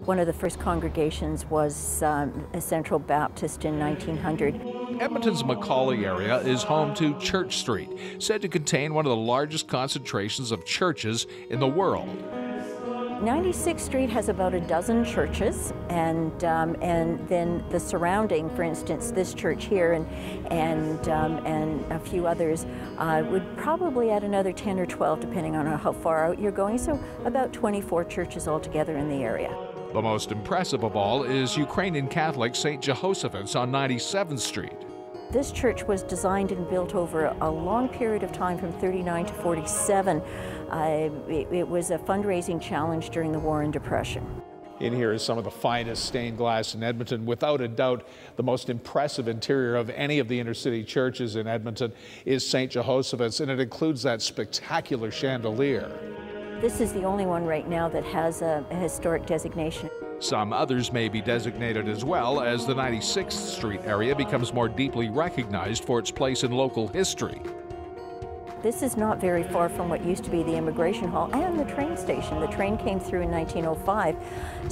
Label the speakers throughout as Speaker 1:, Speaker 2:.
Speaker 1: One of the first congregations was a Central Baptist in 1900.
Speaker 2: Edmonton's Macaulay area is home to Church Street, said to contain one of the largest concentrations of churches in the world.
Speaker 1: 96th Street has about a dozen churches, and then the surrounding, for instance, this church here and a few others would probably add another 10 or 12 depending on how far out you're going, so about 24 churches altogether in the area.
Speaker 2: The most impressive of all is Ukrainian Catholic St. Jehoshaphat's on 97th Street.
Speaker 1: This church was designed and built over a long period of time from 39 to 47. It was a fundraising challenge during the War and Depression.
Speaker 2: In here is some of the finest stained glass in Edmonton. Without a doubt, the most impressive interior of any of the inner-city churches in Edmonton is St. Jehoshaphat's, and it includes that spectacular chandelier.
Speaker 1: This is the only one right now that has a historic designation.
Speaker 2: Some others may be designated as well as the 96th Street area becomes more deeply recognized for its place in local history.
Speaker 1: This is not very far from what used to be the Immigration Hall and the train station. The train came through in 1905.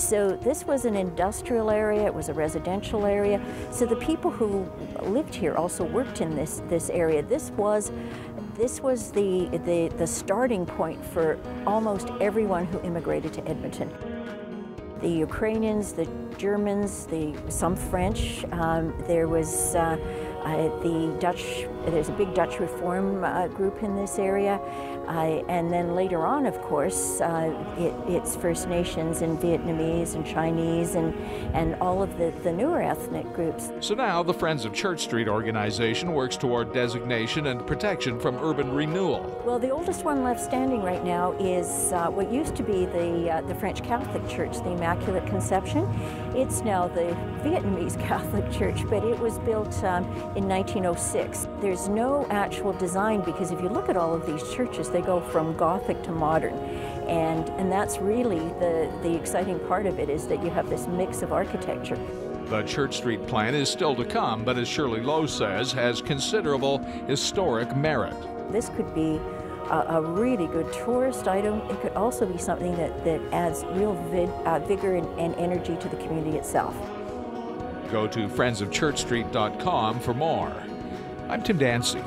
Speaker 1: So this was an industrial area, it was a residential area. So the people who lived here also worked in this area. This was the starting point for almost everyone who immigrated to Edmonton. The Ukrainians, the Germans, some French. There was the Dutch. There's a big Dutch Reform group in this area, and then later on, of course, it's First Nations and Vietnamese and Chinese and all of the newer ethnic groups.
Speaker 2: So now the Friends of Church Street organization works toward designation and protection from urban renewal.
Speaker 1: Well, the oldest one left standing right now is what used to be the French Catholic Church, the Immaculate Conception. It's now the Vietnamese Catholic Church, but it was built in 1906. There's no actual design because if you look at all of these churches, they go from Gothic to modern. And that's really the exciting part of it, is that you have this mix of architecture.
Speaker 2: The Church Street plan is still to come, but as Shirley Lowe says, has considerable historic merit.
Speaker 1: This could be a really good tourist item. It could also be something that adds real vigor and energy to the community itself.
Speaker 2: Go to friendsofchurchstreet.com for more. I'm Tim Dancy.